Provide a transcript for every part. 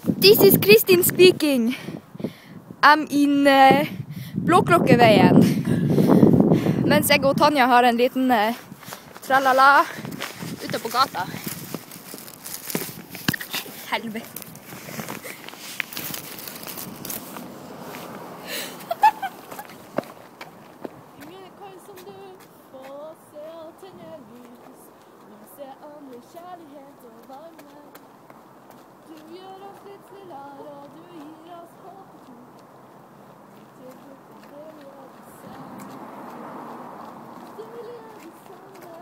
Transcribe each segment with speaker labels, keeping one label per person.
Speaker 1: This is Kristin speaking. I'm in Blåklokkeveien. Mens jeg og Tanja har en liten tralala ute på gata. Helvete.
Speaker 2: Ingen kan som du får se og tenne lys. Vise andre kjærlighet og varme. Du gjør oss litt snillere, og du gir oss håp og tro. Til slutt det vi er det samme. Deilig er det samme,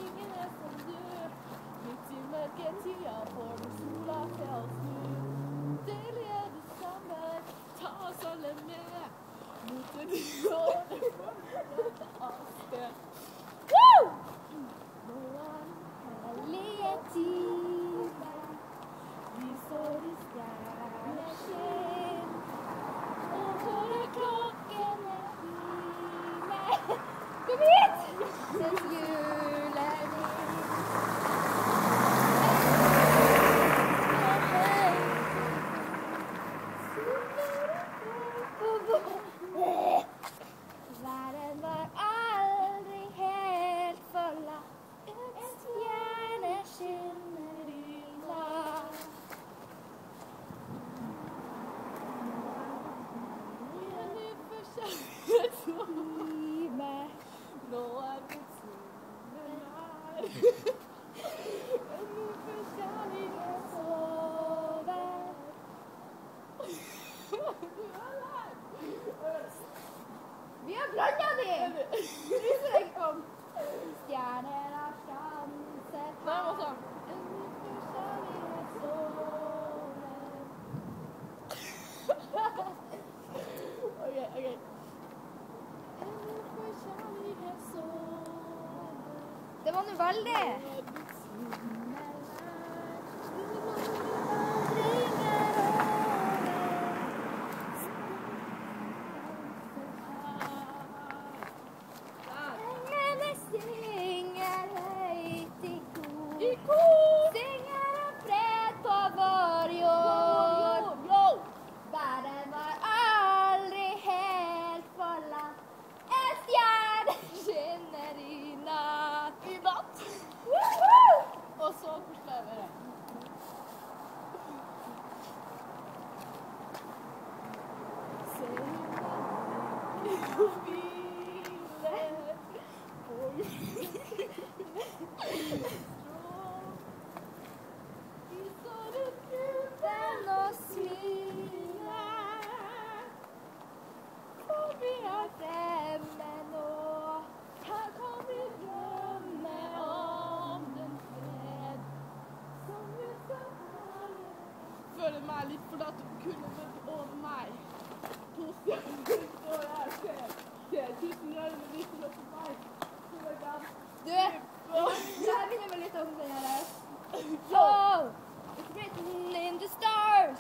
Speaker 2: ingen er som du. Midt i mørketida får du sola til å snu. Deilig er det samme, ta oss alle med. Mot det du og det fortsatte avsted. Woo! Noen herlige tider. Vi står i stjerneskinn, og våre klokkene timer. Kom hit! Mens julen Verden var aldri helt forlatt. Et stjerne skinner i natt. Nå er plutselig nær. En ny for kjærlighet sover. Vi har blanda de! Truser deg om. Stjerner har sjanset. Nei, hva sa? En ny for kjærlighet sover. Ok.
Speaker 1: Det var noe veldig. Englene synger høyt i kor. Synger om fred på vår jord. Verden var aldri helt forlatt. En stjerne skinner i natt.
Speaker 2: I natt. Og så koselig er det. Se og hvile og vi står ut uten og smiler. For vi er fremme nå. Her kan vi drømme om den fred som vi skal ha. Føler meg litt forlatt og kunne gått over meg. To stjerner står jeg ser. Ser tusen rørende lyser opp på meg. Så er det
Speaker 1: Du, jeg begynner med litt om den her. Oh, it's written in the stars.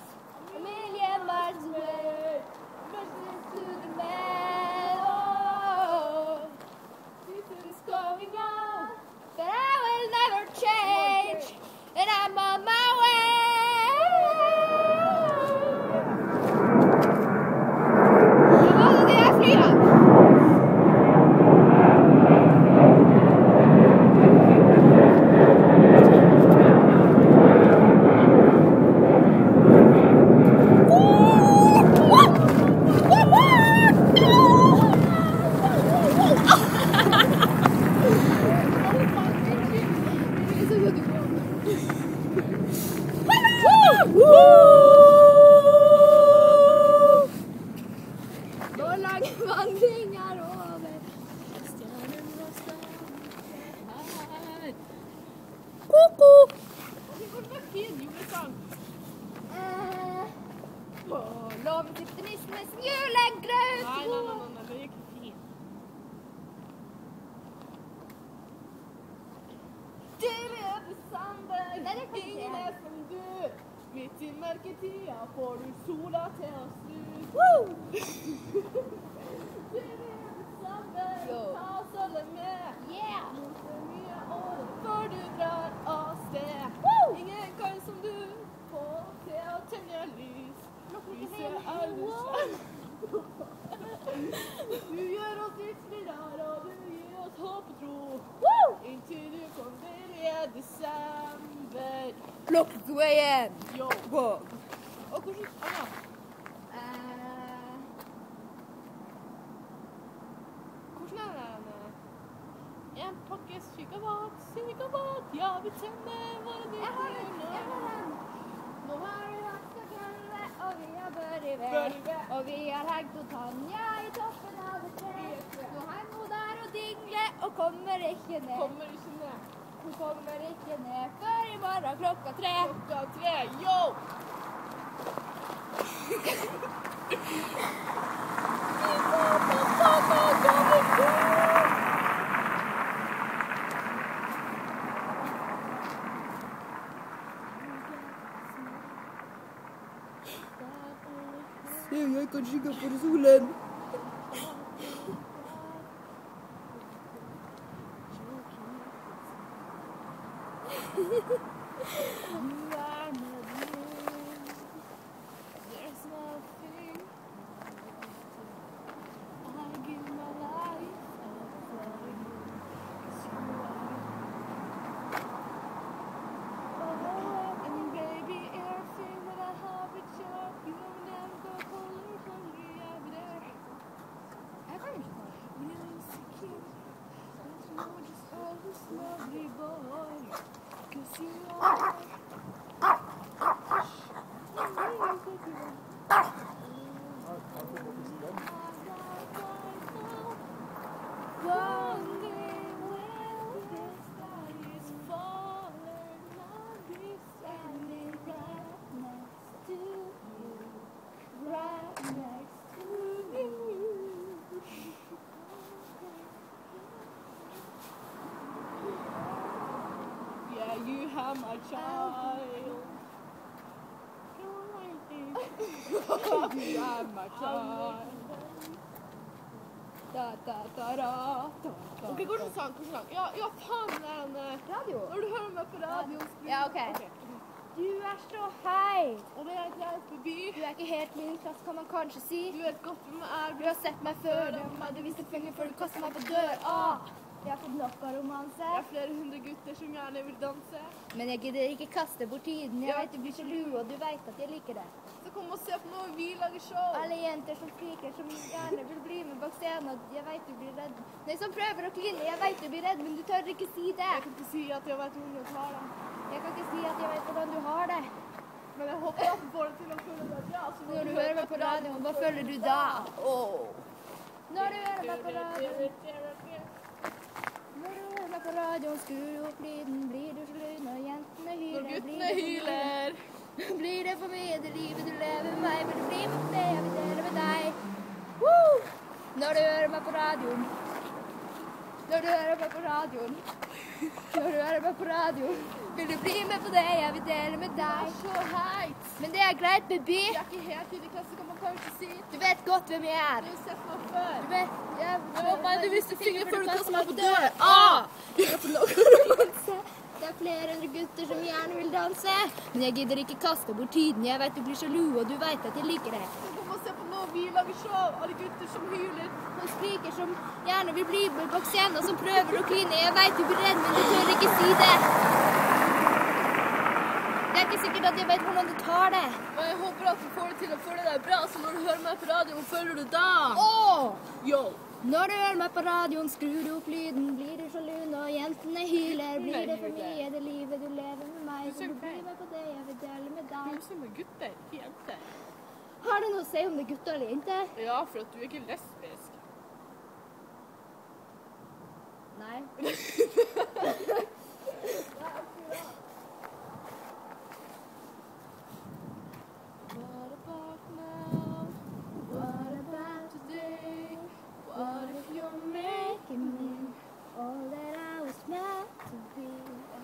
Speaker 1: A million miles away. Versus to the meadow. Season's going on, but I will never change. And I'm on my way. Hva var det der flyet? Vår lange vandring er over.
Speaker 2: stjernen var her.
Speaker 1: Koko.
Speaker 2: Det var en fin julesang.
Speaker 1: På låven sitter nissen med sin julegrøt.
Speaker 2: Nei, det gikk fint. Du er besamme, ingen er som du. Midt i mørketida får du sola til å snu. Du er besamme, ta oss alle med. Mot det nye året før du drar av sted. Ingen kan som du få til å tenne
Speaker 1: Blokklokkeveien.
Speaker 2: Yo.
Speaker 1: Wow.
Speaker 2: Og hvordan... Hvordan er det? En pakke sykabat, ja, vi tenner våre
Speaker 1: Jeg har den.
Speaker 2: Nå har vi
Speaker 1: Vaska gulvet, og vi har Børre ved.
Speaker 2: Børre.
Speaker 1: Og vi har hengt og Tanja i toppen av et tre. Nå henger hun der og dingler og kommer ikke ned.
Speaker 2: kommer ikke ned.
Speaker 1: Hun kommer ikke ned før i morgen klokka 3.
Speaker 2: Klokka 3, yo!
Speaker 1: Se, jeg kan skygge for solen.
Speaker 2: There's nothing I give my life for you. 'Cause you are. And baby, everything that I have with you, you will never go colder from me. I'll be there.
Speaker 1: Jeg kan ikke ta det.
Speaker 2: When you're insecure, don't you know just always lovely boy. 'Cause you are. One day when the sky is falling, I'll be standing right next to you, right next to you. Yeah, you have my child. You have my child.
Speaker 1: Da, da, da, da, da, da.
Speaker 2: Ok, hvordan sang? Ja, faen, den
Speaker 1: Radio.
Speaker 2: når du hører meg på radio.
Speaker 1: Ja, ok. Du er så heit.
Speaker 2: Og det er greit forbi.
Speaker 1: Du er ikke helt min klasse, kan man kanskje si.
Speaker 2: Du vet godt hvem jeg er.
Speaker 1: Du har sett meg før, du viste finger før du kastet meg på dør. Jeg har fått nok av romanse.
Speaker 2: Det er flere hundre gutter som gjerne vil danse.
Speaker 1: Men jeg gidder ikke kaste bort tiden. Jeg vet du blir sjalu, og du vet at jeg liker det.
Speaker 2: Så kom og se på noe vi lager show.
Speaker 1: Alle jenter som skriker, som gjerne vil bli med bak scenen, og jeg vet du blir redd. Nei, som prøver å kline, jeg vet du blir redd, men du tør ikke si det.
Speaker 2: Jeg kan ikke si at jeg vet hvordan du har det.
Speaker 1: Jeg kan ikke si at jeg vet hvordan du har det.
Speaker 2: Men jeg håper at du får det til å føle deg bra. Så
Speaker 1: Når du hører meg på radioen, hva føler du da? Når du hører meg på radioen, skrur du opp lyden, blir du sjalu når jentene hyler.
Speaker 2: Når guttene hyler.
Speaker 1: Blir det for mye det livet du lever med meg, vil du bli med det jeg vil dele med deg. Woo! Når du hører meg på radioen. Når du hører meg på radioen. Når du hører meg på radioen. Vil du bli med på det jeg vil dele med deg.
Speaker 2: Det er så heit.
Speaker 1: Men det er greit, baby.
Speaker 2: Jeg er ikke helt i det klasse, kan man kanskje si.
Speaker 1: Du vet godt hvem jeg er.
Speaker 2: Du har sett meg før.
Speaker 1: Du vet, jeg
Speaker 2: håper du viste fingre før du kastet meg på dør.
Speaker 1: Jeg får nok romanse. Det er flere hundre gutter som gjerne vil danse. Men jeg gidder ikke kaste bort tiden. Jeg vet du blir sjalu, og du vet at jeg liker det.
Speaker 2: Så kom og se på noe vi lager show. Alle gutter som hyler.
Speaker 1: Og skriker som gjerne vil bli med bak scenen, og som prøver å kline. Jeg vet du blir redd, men du tør ikke si det. Det er ikke sikkert at jeg vet hvordan du tar det.
Speaker 2: Og jeg håper at du får det til å føle deg bra, så når du hører meg på radio, hva føler du da? Yo!
Speaker 1: Når du hører meg på radioen, skrur du opp lyden, blir du sjalu når jentene hyler. Blir det for mye det livet du lever med meg, vil du bli med på det jeg vil dele med deg.
Speaker 2: Du ser med gutter, ikke jenter.
Speaker 1: Har det noe å si om det er gutter eller jenter?
Speaker 2: Ja, for at du er ikke lesbisk.
Speaker 1: Nei.
Speaker 2: What about now? What about today? What if you're making me
Speaker 1: All that I was meant to be,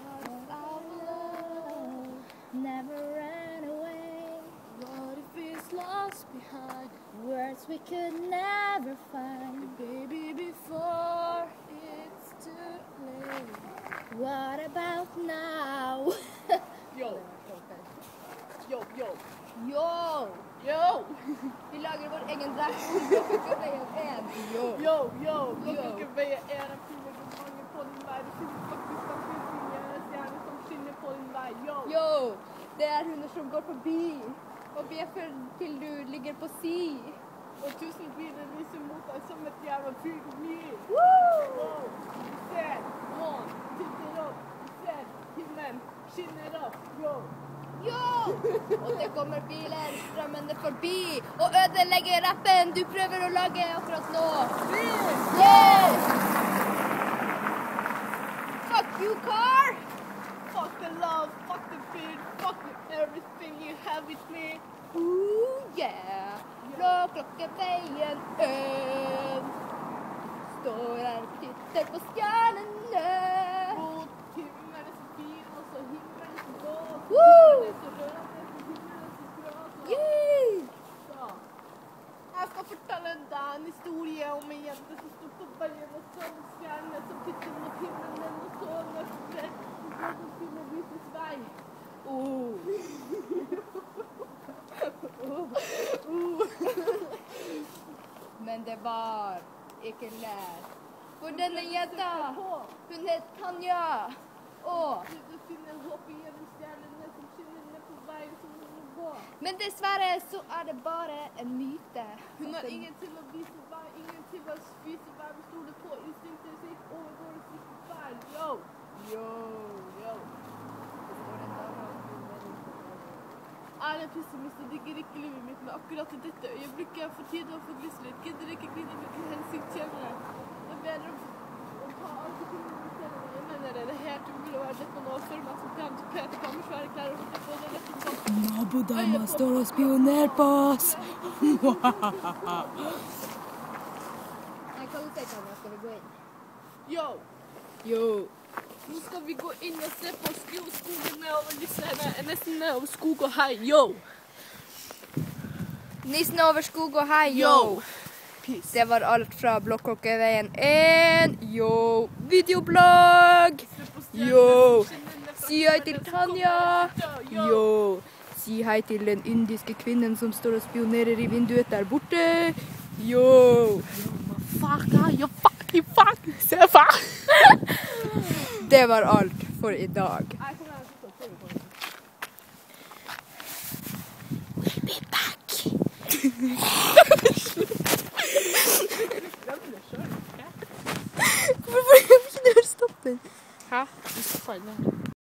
Speaker 2: out of love?
Speaker 1: never ran away.
Speaker 2: What if it's lost behind?
Speaker 1: Words we could never find.
Speaker 2: Baby, before it's too late.
Speaker 1: What about now?
Speaker 2: Yo, yo, yo,
Speaker 1: Yo!
Speaker 2: yo,
Speaker 1: Vi lager vår egen rap. Blokklokkeveien 1.
Speaker 2: yo, yo. Blokklokkeveien er en fingerdemonje på din vei. Det finnes faktisk en stjerne som skinner på din vei. Yo.
Speaker 1: Yo! Det er hunder som går forbi og bjeffer til du ligger på si.
Speaker 2: Og 1000 biler lyser mot deg som et jævla fyrtårn.
Speaker 1: Woo!
Speaker 2: Du ser månen titter opp. Du ser himmelen skinner opp. Yo!
Speaker 1: Jo! Og det kommer biler strømmende forbi og ødelegger rappen du prøver å lage akkurat nå. Yeah! Fuck you, car!
Speaker 2: Fuck the love, fuck the beat, fuck everything you have with me.
Speaker 1: Ooh, yeah! Blåklokkeveien står her og titter på stjernene.
Speaker 2: Mot himmelen er så fin, og så himmelen er så blå.
Speaker 1: Woo!
Speaker 2: Himmelen er så rød, og himmelen er så grå.
Speaker 1: Yay!
Speaker 2: Så. Jeg skal fortelle deg en historie om en jente som sto på veien og så en stjerne som titter mot himmelen og så løfter og så skulle vises vei.
Speaker 1: Men det var ikke lett. For denne jenta, hun het Tanja. Og
Speaker 2: Du finner håp gjennom stjernene som skinner ned på veien som hun må gå.
Speaker 1: men dessverre så er det bare en myte.
Speaker 2: Hun har ingen til å vise vei, ingen til å vise vei. Vi stoler på instinktet sitt over våre siste feil. Yo! Yo! Er en pessimist og digger ikke livet mitt, men akkurat i dette øyeblikket jeg får tid til å få glisse litt. Gidder ikke grine med til hensikt senere. Jeg ber om å ta alle tingene senere. Jeg mener det er helt umulig å være dette nå for meg som kan til Peter Kammersvære klær og holde på det rett og slett.
Speaker 1: Nabodama står og spionerer på oss. Nei, hva du sier, Tanja? Skal vi gå inn?
Speaker 2: Yo!
Speaker 1: Jo.
Speaker 2: Nå skal vi gå inn og se på skogen nedover nesten nedover skog og hei. Yo!
Speaker 1: Nissen over skog og hei, yo.
Speaker 2: Peace.
Speaker 1: Det var alt fra Blåklokkeveien 1. Yo. Videoblogg. Yo. Si hei til Tanja. Yo. Si hei til den indiske kvinnen som står og spionerer i vinduet der borte. Yo.
Speaker 2: Fuck, you fucking fuck. Se fuck.
Speaker 1: Det var alt for i dag. We'll be back. Hvorfor vil ikke du stoppe den?
Speaker 2: Hæ? Du skal feile.